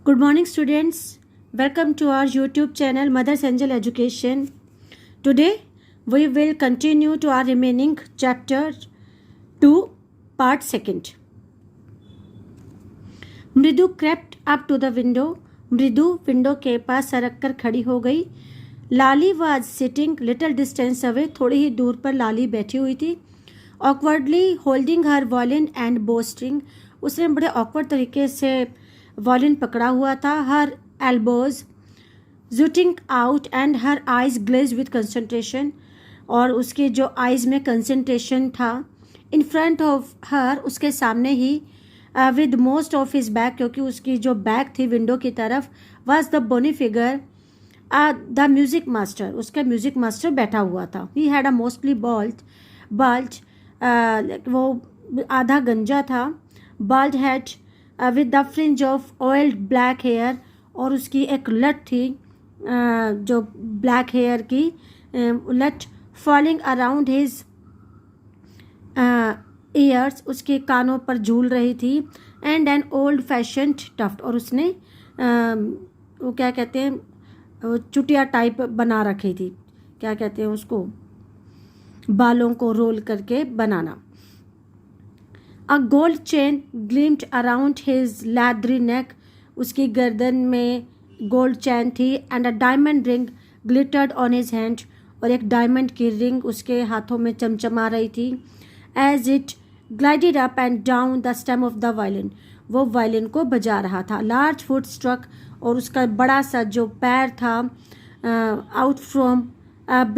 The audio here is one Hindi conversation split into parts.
Good morning, students. Welcome to our YouTube channel, Mother's Angel Education. Today, we will continue to our remaining chapter 2, part 2nd. मृदु crept up to the window. मृदु विंडो के पास सरक कर खड़ी हो गई. लाली was sitting little distance away. थोड़ी ही दूर पर लाली बैठी हुई थी. Awkwardly holding her violin and bowstring. उसने बड़े awkward तरीके से वॉलिन पकड़ा हुआ था. Her elbows jutting out and her eyes glazed with concentration, और उसके जो आइज में कंसंट्रेशन था. इन फ्रंट ऑफ हर, उसके सामने ही, with most of his back, क्योंकि उसकी जो बैक थी विंडो की तरफ, was the bony figure the music master. उसका म्यूजिक मास्टर बैठा हुआ था. ही हैड अ मोस्टली बाल्ज, वो आधा गंजा था. Bald head with the fringe of oiled black hair, और उसकी एक लट थी जो ब्लैक हेयर की लट फॉलिंग अराउंड हिज ईयर्स, उसके कानों पर झूल रही थी. And an old fashioned tuft, और उसने वो क्या कहते हैं, चुटिया टाइप बना रखी थी. क्या कहते हैं उसको, बालों को रोल करके बनाना. A gold chain gleamed around his leathery neck. उसकी गर्दन में गोल्ड चैन थी. And a diamond ring glittered on his hand. और एक डायमंड की रिंग उसके हाथों में चमचमा रही थी. As it glided up and down the stem of the violin. वो वायलिन को बजा रहा था. Large foot struck, और उसका बड़ा सा जो पैर था out from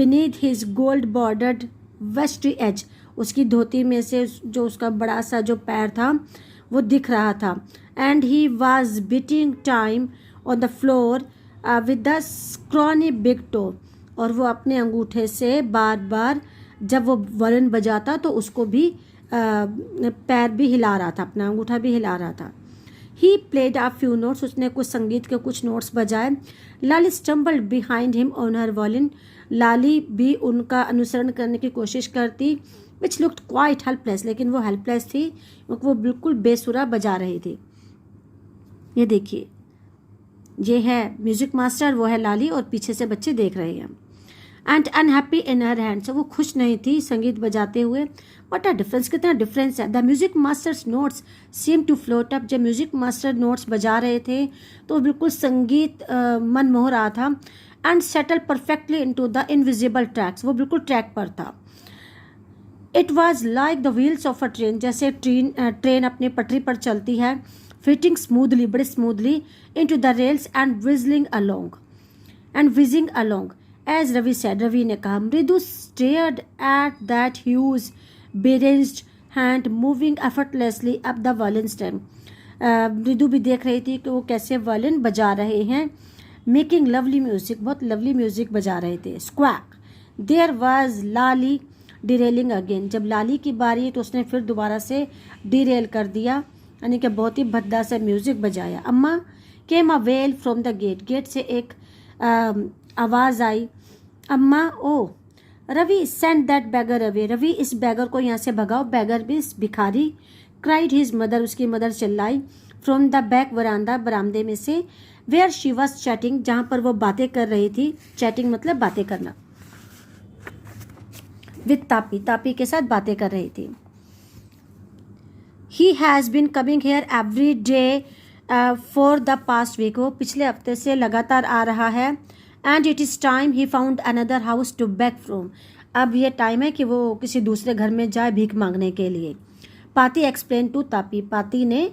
beneath his gold bordered vestry edge. उसकी धोती में से जो उसका बड़ा सा जो पैर था वो दिख रहा था. And he was beating time on the floor with the scrawny big toe, और वो अपने अंगूठे से बार बार जब वो वॉलिन बजाता तो उसको भी पैर भी हिला रहा था, अपना अंगूठा भी हिला रहा था. He played a few notes, उसने कुछ संगीत के कुछ नोट्स बजाए. Lali stumbled behind him on her violin, Lali भी उनका अनुसरण करने की कोशिश करती. विच लुक्ड क्वाइट हेल्पलेस, लेकिन वो हेल्पलेस थी क्योंकि वो बिल्कुल बेसुरा बजा रही थी. ये देखिए, ये है म्यूजिक मास्टर, वो है लाली, और पीछे से बच्चे देख रहे हैं. And unhappy in her hands, वो खुश नहीं थी संगीत बजाते हुए. व्हाट अ डिफरेंस, कितना डिफरेंस है. The music master's notes seem to float up, जब म्यूजिक मास्टर नोट्स बजा रहे थे तो बिल्कुल संगीत मन मोह रहा था. And settle perfectly into the invisible tracks, वो बिल्कुल ट्रैक पर था. It was like the wheels of a train, जैसे ट्रेन अपनी पटरी पर चलती है. फिटिंग स्मूथली, बड़े smoothly, into the rails and whizzing along. As Ravi said, Ravi ने कहा. Mridu stared at that huge beringed hand moving effortlessly up the violin stem. Mridu भी देख रही थी कि वो कैसे वायलिन बजा रहे हैं. मेकिंग लवली म्यूजिक, बहुत लवली म्यूजिक बजा रहे थे. Squawk. There was Lali derailing again, जब लाली की बारी तो उसने फिर दोबारा से डिरेल कर दिया, यानी कि बहुत ही भद्दा से म्यूजिक बजाया. Amma came a wail from the gate, gate से एक आवाज़ आई. Amma, oh Ravi send that beggar away, Ravi इस बैगर को यहाँ से भगाओ. बैगर भी भिखारी. क्राइड हिज मदर, उसकी मदर चिल्लाई. फ्रॉम द बैक वरांदा, बरामदे में से. वेयर शी वॉज चैटिंग, जहाँ पर वो बातें कर रही थी. चैटिंग मतलब बातें करना. विथ तापी, तापी के साथ बातें कर रही थी. He has been coming here every day for the past week, वो पिछले हफ्ते से लगातार आ रहा है. And it is time he found another house to beg from, अब ये टाइम है कि वो किसी दूसरे घर में जाए भीख मांगने के लिए. पाती एक्सप्लेन टू तापी, पाती ने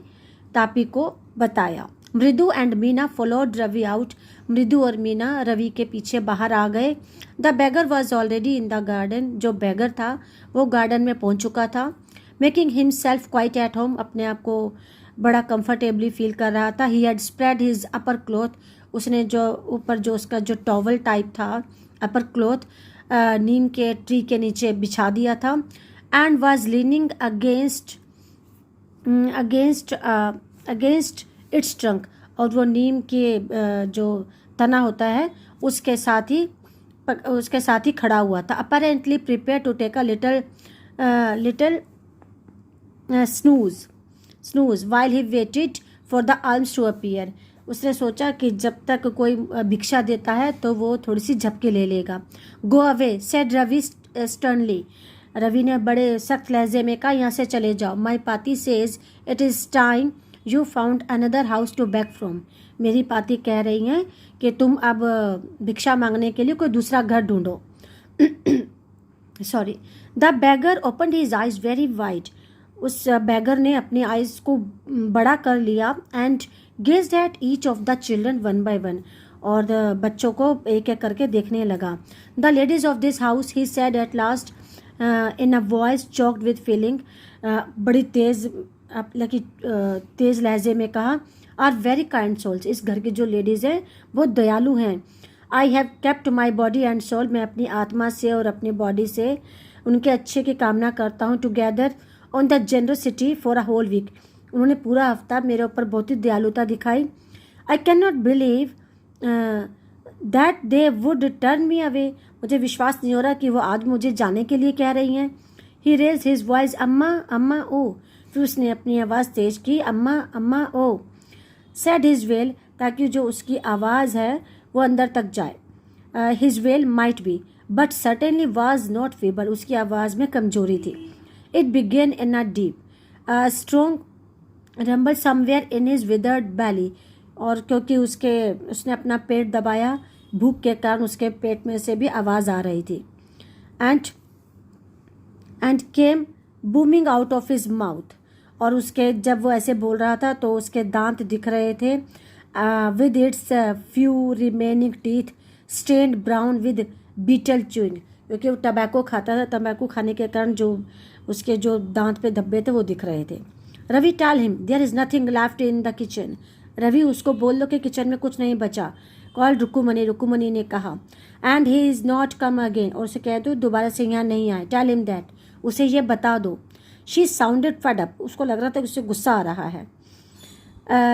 तापी को बताया. Mridu and Meena followed Ravi out, Mridu और मीना रवि के पीछे बाहर आ गए. The beggar was already in the garden, जो बैगर था वो गार्डन में पहुंच चुका था. Making himself quite at home, अपने आप को बड़ा कंफर्टेबली फील कर रहा था. He had spread his upper cloth, उसने जो ऊपर जो उसका जो टॉवल टाइप था, अपर क्लॉथ, नीम के ट्री के नीचे बिछा दिया था. And was leaning against it's trunk, और वो नीम के जो तना होता है उसके साथ ही खड़ा हुआ था. Apparently prepare to take a little snooze while he waited for the alms to appear. उसने सोचा कि जब तक कोई भिक्षा देता है तो वो थोड़ी सी झपके ले लेगा। Go away said Ravi sternly, Ravi ने बड़े सख्त लहजे में कहा, यहाँ से चले जाओ। My Paati says it is time you found another house to beg from, मेरी पाती कह रही हैं कि तुम अब भिक्षा मांगने के लिए कोई दूसरा घर ढूंढो। Sorry. The bagger open his eyes very wide, उस बैगर ने अपनी आइज को बड़ा कर लिया। And gazed at each of the children one by one, और बच्चों को एक एक करके देखने लगा। The ladies of this house, he said at last in a voice choked with feeling, बड़ी तेज लहजे में कहा, आर वेरी काइंड सोल्स, इस घर की जो लेडीज़ हैं वो दयालु हैं। I have kept my body and soul, मैं अपनी आत्मा से और अपनी बॉडी से उनके अच्छे की कामना करता हूँ। Together on the generosity for a whole week, उन्होंने पूरा हफ्ता मेरे ऊपर बहुत ही दयालुता दिखाई। I can not believe that they would turn me away, मुझे विश्वास नहीं हो रहा कि वो आज मुझे जाने के लिए कह रही हैं। ही रेज हिज वॉइस, अम्मा अम्मा ओ, फिर उसने अपनी आवाज़ तेज की, अम्मा अम्मा ओ। सेड हिज वेल, ताकि जो उसकी आवाज़ है वो अंदर तक जाए। His wail might be but certainly was not feeble, उसकी आवाज़ में कमजोरी थी। It began in a deep strong rumble somewhere in his withered belly, और क्योंकि उसने अपना पेट दबाया, भूख के कारण उसके पेट में से भी आवाज़ आ रही थी। And came booming out of his mouth, और उसके जब वो ऐसे बोल रहा था तो उसके दांत दिख रहे थे। With its few remaining teeth stained brown with betel chewing, क्योंकि वो टबैको खाता था, टबैको खाने के कारण जो उसके जो दांत पे धब्बे थे वो दिख रहे थे। Ravi tell him there is nothing left in the kitchen, Ravi उसको बोल दो कि किचन में कुछ नहीं बचा। कॉल रुकुमनी, रुकुमनी ने कहा। And he is not come again, और उसे कह दो दोबारा से यहाँ नहीं आए। टेल हिम दैट, उसे ये बता दो। शी साउंडेड फेड अप, उसको लग रहा था कि उससे गुस्सा आ रहा है।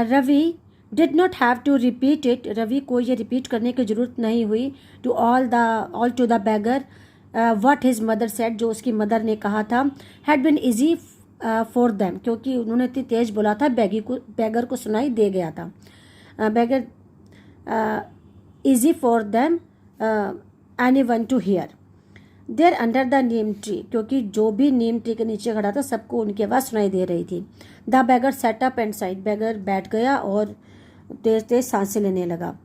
Ravi did not have to repeat it, Ravi को ये रिपीट करने की ज़रूरत नहीं हुई। All to the beggar what his mother said, जो उसकी मदर ने कहा था, had been easy for them, क्योंकि उन्होंने इतनी तेज बोला था बैगर को सुनाई दे गया था। Beggar easy for them anyone to hear there under the neem tree, क्योंकि जो भी नीम ट्री के नीचे खड़ा था सबको उनकी आवाज़ सुनाई दे रही थी। The beggar sat up and sighed, beggar बैठ गया और तेज तेज सांसें लेने लगा।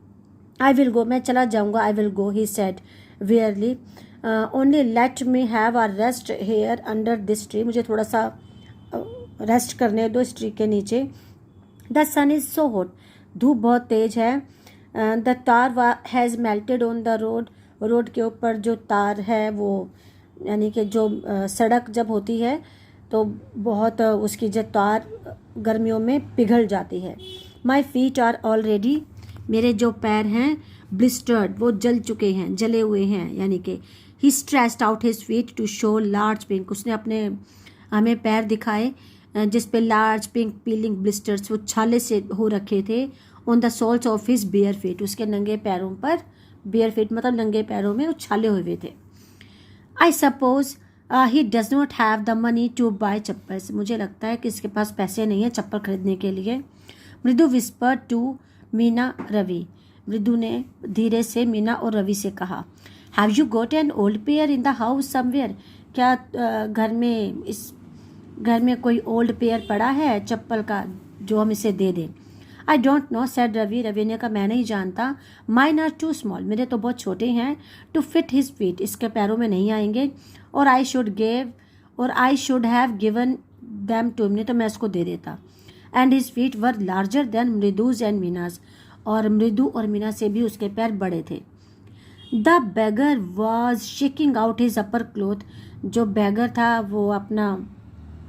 आई विल गो, मैं चला जाऊँगा। I will go, he said wearily, only let me have a rest here under this tree, मुझे थोड़ा सा रेस्ट करने दो इस ट्री के नीचे। The sun is so hot, धूप बहुत तेज है। The tar has melted on the road, road के ऊपर जो तार है वो, यानी कि जो सड़क जब होती है तो बहुत उसकी जो तार गर्मियों में पिघल जाती है। माई फीट आर ऑलरेडी, मेरे जो पैर हैं ब्लिस्टर्ड, वो जल चुके हैं, जले हुए हैं, यानी कि he stretched out his feet to show large pink, उसने अपने हमें पैर दिखाए जिस पे लार्ज पिंक पीलिंग ब्लिस्टर्स, वो छाले से हो रखे थे। On the soles of his bare feet, उसके नंगे पैरों पर, बेयर फीट मतलब नंगे पैरों में उछाले हुए थे। I suppose he does not have the money to buy chappals, मुझे लगता है कि इसके पास पैसे नहीं है चप्पल खरीदने के लिए। मृदु विस्पर टू मीना रवि, मृदु ने धीरे से मीना और रवि से कहा, have you got an old pair in the house somewhere, क्या घर में कोई ओल्ड पेयर पड़ा है चप्पल का जो हम इसे दे दें। I don't know said Ravi, Ravi ने कहा मैं नहीं जानता। माइन आर टू स्मॉल, मेरे तो बहुत छोटे हैं। टू फिट हिज फीट, इसके पैरों में नहीं आएंगे। और I should have given them to me, तो मैं इसको दे देता। And his feet were larger than Mridu's and Meena's, और मृदु और मीना से भी उसके पैर बड़े थे। The beggar was shaking out his upper cloth, जो बैगर था वो अपना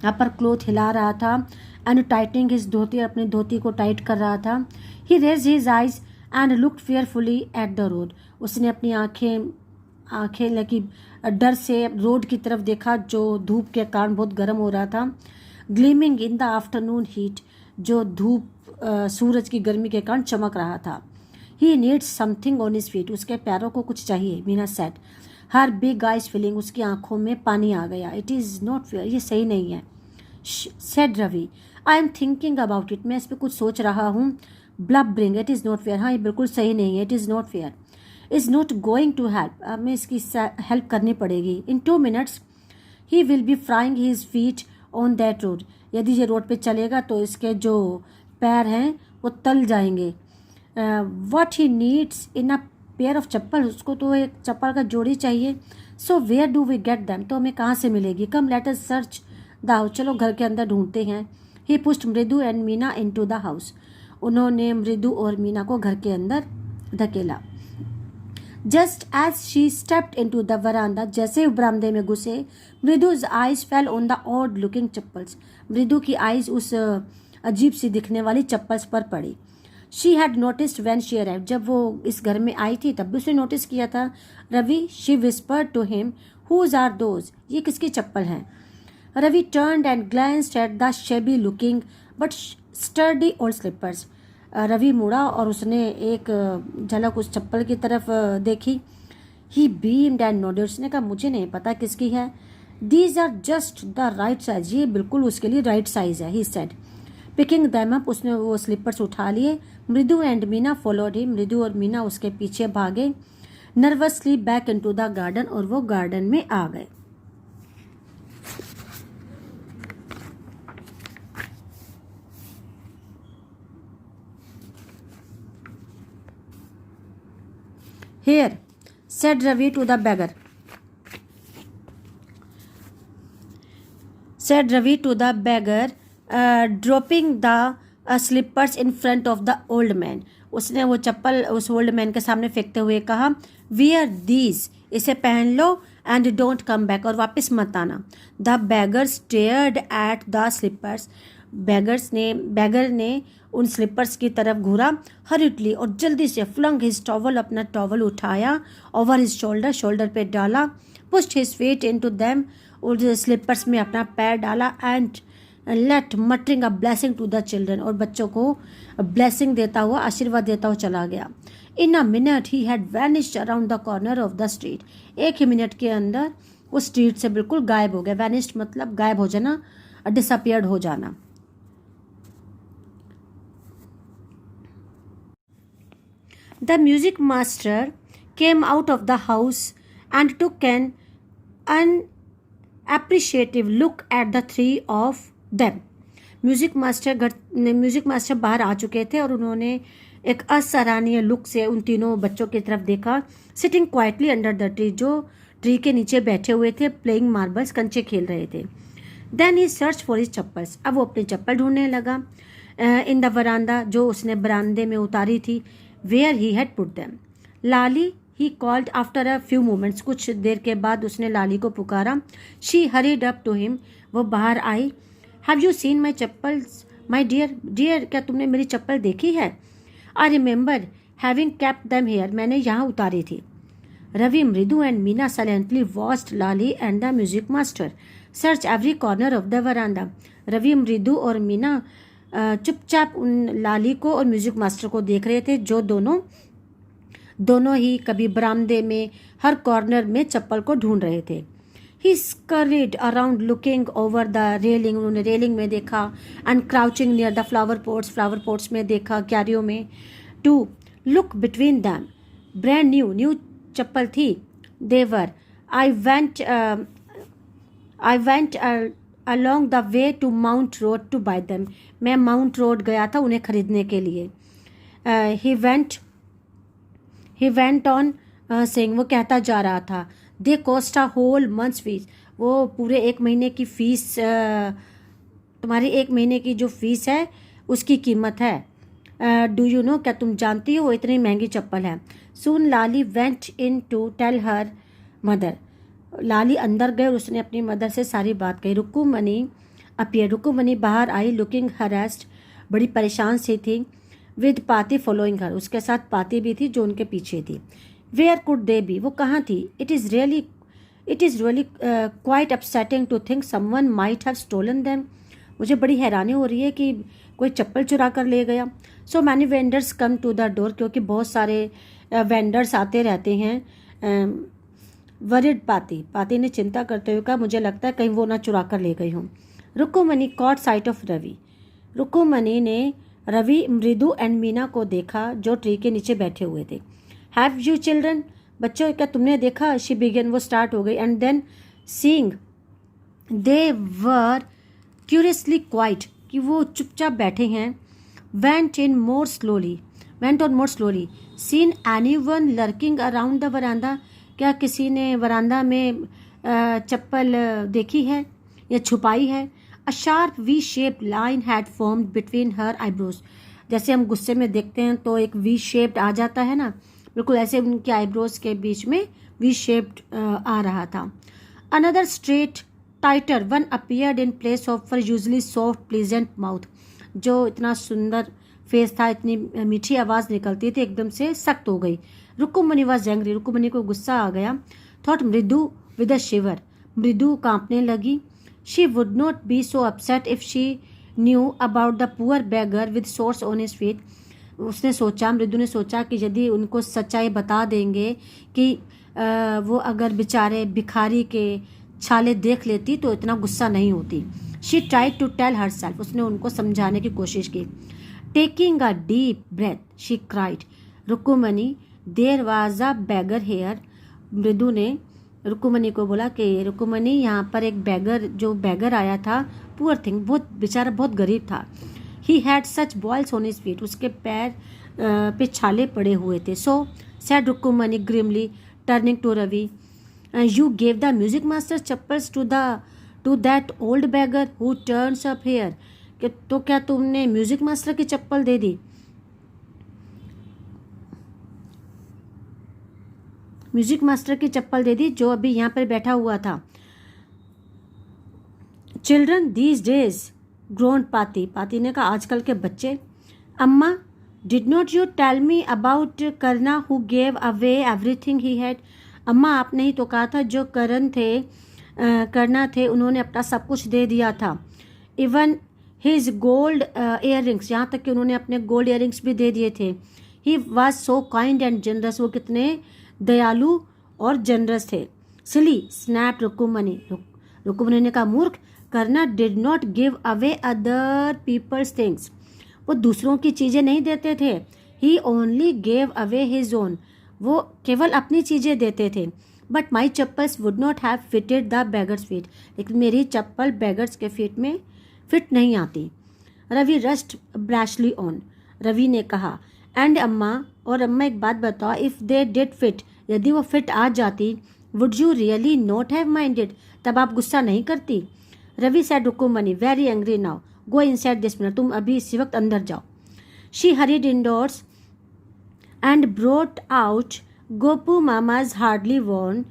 अपर क्लोथ हिला रहा था। एंड टाइटनिंग हिज धोती, अपनी धोती को टाइट कर रहा था। He raised his eyes and looked fearfully at the road, उसने अपनी आंखें लगी डर से रोड की तरफ देखा जो धूप के कारण बहुत गर्म हो रहा था। Gleaming in the afternoon heat, जो धूप सूरज की गर्मी के कारण चमक रहा था। He needs something on his feet, उसके पैरों को कुछ चाहिए। मीना सेड, हर बिग आइज फीलिंग, उसकी आंखों में पानी आ गया। इट इज़ नॉट फेयर, ये सही नहीं है। Said Ravi, I am thinking about it, मैं इस पर कुछ सोच रहा हूँ। Blubbering, it is not fair, हाँ ये बिल्कुल सही नहीं है, it is not fair, is not going to help, हमें इसकी हेल्प करनी पड़ेगी। In 2 minutes he will be frying his feet on that road, यदि ये रोड पे चलेगा तो इसके जो पैर हैं वो तल जाएंगे। What he needs in a pair of chappal, उसको तो एक चप्पल का जोड़ी चाहिए। So where do we get them, तो हमें कहाँ से मिलेगी। Come let us search the house, चलो घर के अंदर ढूंढते हैं। He pushed Mridu and Meena into the house, उन्होंने मृदु और मीना को घर के अंदर धकेला। Just as she stepped into the veranda, जैसे वो बरामदे में घुसे, मृदु's eyes fell on the odd looking chappals, मृदु की आइज उस अजीब सी दिखने वाली चप्पल्स पर पड़ी। She had noticed when she arrived, जब वो इस घर में आई थी तब भी उसने नोटिस किया था। Ravi, she whispered to him, whose are those, ये किसकी चप्पल हैं। Ravi turned and glanced at the shabby looking but sturdy old slippers, Ravi मुड़ा और उसने एक झलक उस चप्पल की तरफ देखी। ही बीम्ड एंड नोडेड, उसने कहा मुझे नहीं पता किसकी है। These are just the right size, ये बिल्कुल उसके लिए राइट साइज है। He said picking them up, उसने वो स्लीपर्स उठा लिए। मृदु एंड मीना फॉलोड हिम, मृदु और मीना उसके पीछे भागे। Nervously back into the garden, और वो गार्डन में आ गए। Here, said Ravi to the beggar. Said Ravi to the beggar, dropping the slippers in front of the old man. उसने वो चप्पल उस ओल्ड मैन के सामने फेंकते हुए कहा, Wear these, इसे पहन लो, and don't come back, और वापस मत आना। The beggar stared at the slippers. Beggar ने उन स्लीपर्स की तरफ घूरा। हरिडली, और जल्दी से फ्लंग हिज टॉवल, अपना टॉवल उठाया, ओवर हिज शोल्डर, शोल्डर पे डाला। Pushed his feet into them, और स्लीपर्स में अपना पैर डाला। And left muttering a blessing to the children, और बच्चों को ब्लेसिंग देता हुआ, आशीर्वाद देता हुआ चला गया। In a minute he had vanished around the corner of the street, एक ही मिनट के अंदर वो स्ट्रीट से बिल्कुल गायब हो गया। वैनिश्ड मतलब गायब हो जाना, डिसअपियर्ड हो जाना। The music master came out of the house and took an unappreciative look at the three of them. Music master बाहर आ चुके थे और उन्होंने एक असराहनीय लुक से उन तीनों बच्चों की तरफ देखा। Sitting quietly under the tree, जो ट्री के नीचे बैठे हुए थे, प्लेइंग मार्बल्स, कंचे खेल रहे थे। Then he search for his chappals, अब वो अपनी चप्पल ढूंढने लगा। इन द वरांडा, जो उसने बरामदे में उतारी थी। Where he had put them. Lali, he called after a few moments, कुछ देर के बाद उसने लाली को पुकारा। She hurried up to him, वो बाहर आई। Have you seen my chappals my dear, dear क्या तुमने मेरी चप्पल देखी है। I remember having kept them here, मैंने यहाँ उतारी थी। Ravi, Mridu and Meena silently watched Lali and the music master search every corner of the veranda. Ravi, Mridu और मीना चुपचाप उन लाली को और म्यूजिक मास्टर को देख रहे थे, जो दोनों ही कभी बरामदे में हर कॉर्नर में चप्पल को ढूंढ रहे थे। He scurried around looking over the railing, उन्होंने रेलिंग में देखा। And crouching near the flower pots में देखा, क्यारियों में। To look between them, brand new चप्पल थी। देवर, I went along the way to Mount Road to buy them, मैं माउंट रोड गया था उन्हें खरीदने के लिए। he went on saying, वो कहता जा रहा था। they cost a whole month's fees, वो पूरे 1 महीने की फीस, तुम्हारी 1 महीने की जो फीस है उसकी कीमत है। डू यू नो, क्या तुम जानती हो वो इतनी महंगी चप्पल है। soon Lali went in to tell her mother, लाली अंदर गए और उसने अपनी मदर से सारी बात कही। रुक्कुमनी बाहर आई, लुकिंग हरेस्ड, बड़ी परेशान सी थी। विद पाती फॉलोइंग हर, उसके साथ पाती भी थी जो उनके पीछे थी। वेयर कुड दे बी, वो कहाँ थी। It is really quite upsetting to think someone might have stolen them, मुझे बड़ी हैरानी हो रही है कि कोई चप्पल चुरा कर ले गया। So many vendors come to the door, क्योंकि बहुत सारे वेंडर्स आते रहते हैं। वरिड पाती ने चिंता करते हुए कहा, मुझे लगता है कहीं वो ना चुरा कर ले गई हूँ। रुक्कुमनी कॉट साइट ऑफ रवि, रुक्कुमनी ने रवि मृदु एंड मीना को देखा जो ट्री के नीचे बैठे हुए थे। हैव यू चिल्ड्रन, बच्चों क्या तुमने देखा? शी बिगन, वो स्टार्ट हो गई। And then seeing they were curiously quiet, कि वो चुपचाप बैठे हैं। Went on more slowly, seen anyone lurking around the veranda, क्या किसी ने वरांदा में चप्पल देखी है या छुपाई है? A sharp V shape line had formed between her eyebrows, जैसे हम गुस्से में देखते हैं तो एक वी शेप्ड आ जाता है ना, बिल्कुल ऐसे उनके आईब्रोज के बीच में वी शेप्ड आ रहा था। Another straight tighter one appeared in place of for usually soft pleasant mouth, जो इतना सुंदर फेस था, इतनी मीठी आवाज़ निकलती थी, एकदम से सख्त हो गई। रुक्मणी वॉज एंग्री, रुक्मणी को गुस्सा आ गया। थॉट मृदु विद अ शिवर, मृदु कांपने लगी। She would not be so upset if she knew about the poor beggar with source on his feet, उसने सोचा, मृदु ने सोचा कि यदि उनको सच्चाई बता देंगे कि वो अगर बेचारे भिखारी के छाले देख लेती तो इतना गुस्सा नहीं होती। She tried to tell herself, उसने उनको समझाने की कोशिश की। Taking a deep breath she cried, Rukmani there was a beggar here, Mridu ने रुक्मणी को बोला कि रुक्मणी यहाँ पर एक बेगर, जो बेगर आया था, पुअर थिंग, बहुत बेचारा बहुत गरीब था। He had such boils on his feet, उसके पैर पे छाले पड़े हुए थे। So said Rukmani grimly turning to Ravi, you gave the music master chappals to that old beggar who turns up here, कि तो क्या तुमने म्यूजिक मास्टर की चप्पल दे दी? म्यूजिक मास्टर की चप्पल दे दी जो अभी यहाँ पर बैठा हुआ था। चिल्ड्रन दीज डेज ग्रोन पाती, पाती ने कहा आजकल के बच्चे। Amma did not you tell me about Karna who gave away everything he had, अम्मा आपने ही तो कहा था जो करण थे, करना थे, उन्होंने अपना सब कुछ दे दिया था। Even his gold ear rings, यहाँ तक कि उन्होंने अपने गोल्ड इयर रिंग्स भी दे दिए थे। He was so kind and generous, वो कितने दयालु और जनरस थे। सिली स्नैप रुक्मणी, रुक्मणी ने कहा मूर्ख, Karna did not give away other people's things, वो दूसरों की चीज़ें नहीं देते थे। He only gave away his own, वो केवल अपनी चीज़ें देते थे। But my chappals would not have fitted the beggar's feet, लेकिन मेरी चप्पल बेगर्स के फीट में फिट नहीं आती। Ravi rushed brashly on, Ravi ने कहा। एंड अम्मा, और अम्मा एक बात बताओ, इफ़ दे डिड फिट, यदि वो फिट आ जाती, would you really not have minded, तब आप गुस्सा नहीं करती? Ravi said Rukmani very angry now, go inside this minute, तुम अभी इसी वक्त अंदर जाओ। She hurried indoors and brought out Gopu Mama's hardly worn,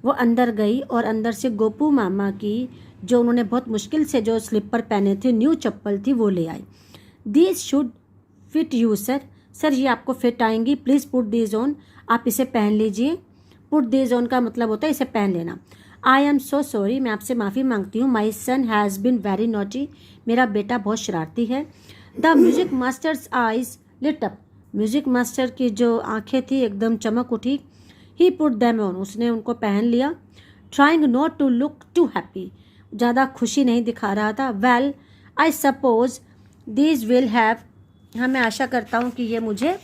वो अंदर गई और अंदर से गोपू मामा की, जो उन्होंने बहुत मुश्किल से जो स्लीपर पहने थे, न्यू चप्पल थी, वो ले आई। These should fit you sir, sir ये आपको फिट आएंगी, प्लीज़ पुट दीज ऑन, आप इसे पहन लीजिए। पुट दीज ऑन का मतलब होता है इसे पहन लेना। आई एम सो सॉरी, मैं आपसे माफ़ी मांगती हूँ। My son has been very naughty, मेरा बेटा बहुत शरारती है। The music master's eyes lit up, music master की जो आंखें थी एकदम चमक उठी। ही पुट देम ऑन, उसने उनको पहन लिया। Trying not to look too happy, ज़्यादा खुशी नहीं दिखा रहा था। Well I suppose these will have, हाँ मैं आशा करता हूँ कि ये मुझे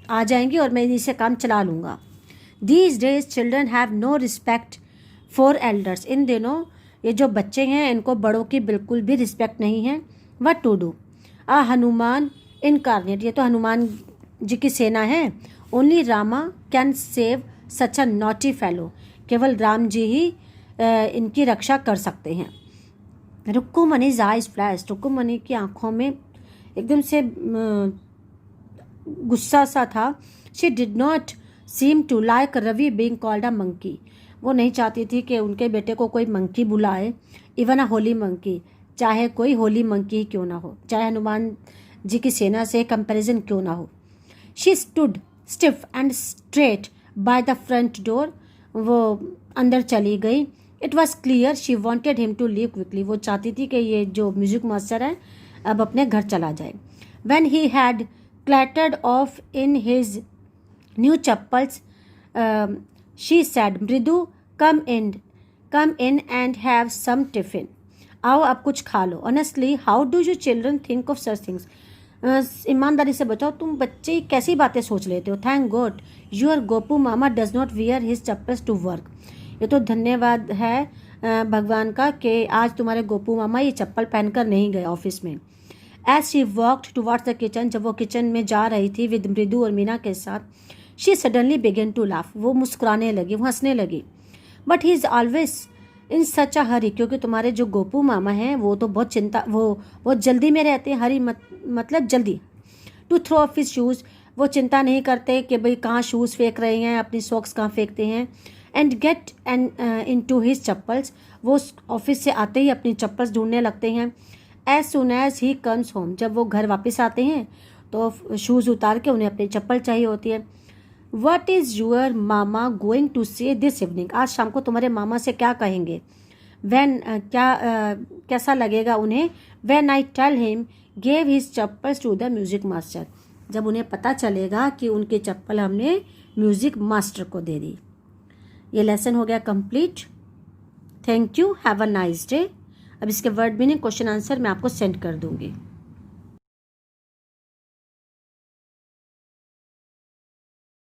आ जाएंगी और मैं इसे काम चला लूँगा। These days children have no respect for elders, इन दिनों ये जो बच्चे हैं इनको बड़ों की बिल्कुल भी रिस्पेक्ट नहीं है। What to do, a Hanuman incarnate, ये तो हनुमान जी की सेना है। Only Rama can save such a naughty fellow, केवल राम जी ही इनकी रक्षा कर सकते हैं। रुक्मणीज आइज फ्लैश, रुक्मणी की आंखों में एकदम से गुस्सा सा था। She did not seem to like Ravi being called a monkey, वो नहीं चाहती थी कि उनके बेटे को कोई मंकी बुलाए, इवन अ होली मंकी, चाहे कोई होली मंकी ही क्यों ना हो, चाहे हनुमान जी की सेना से कंपैरिजन क्यों ना हो। She stood stiff and straight by the front door, वो अंदर चली गई। It was clear she wanted him to leave quickly, वो चाहती थी कि ये जो म्यूजिक मास्टर है अब अपने घर चला जाए। When he had clattered off in his new chappals she said Mridu come in and have some tiffin, आओ अब कुछ खा लो। Honestly how do you children think of such things, ईमानदारी से बताओ तुम बच्चे कैसी बातें सोच लेते हो। Thank God your Gopu Mama does not wear his chappals to work, ये तो धन्यवाद है भगवान का कि आज तुम्हारे गोपू मामा ये चप्पल पहनकर नहीं गए ऑफिस में। As she walked towards the kitchen, जब वो किचन में जा रही थी विद मृदु और मीना के साथ, she suddenly began to laugh, वो मुस्कुराने लगी, वो हंसने लगी। But he is always in such a hurry, क्योंकि तुम्हारे जो गोपू मामा हैं वो तो वो बहुत जल्दी में रहते हैं। हरी मतलब जल्दी। To throw off his shoes, वो चिंता नहीं करते कि भाई कहाँ शूज़ फेंक रहे हैं, अपनी सॉक्स कहाँ फेंकते हैं। And get into his chappals, वो ऑफिस से आते ही अपनी चप्पल्स ढूंढने लगते हैं। As soon as he comes home, जब वो घर वापस आते हैं तो शूज़ उतार के उन्हें अपनी चप्पल चाहिए होती है। What is your Mama going to say this evening, आज शाम को तुम्हारे मामा से क्या कहेंगे। कैसा लगेगा उन्हें। When I tell him gave his chappals to the music master, जब उन्हें पता चलेगा कि उनकी चप्पल हमने म्यूजिक मास्टर को दे दी। ये लेसन हो गया complete. Thank you, have a nice day. अब इसके वर्ड मीनिंग क्वेश्चन आंसर मैं आपको सेंड कर दूंगी।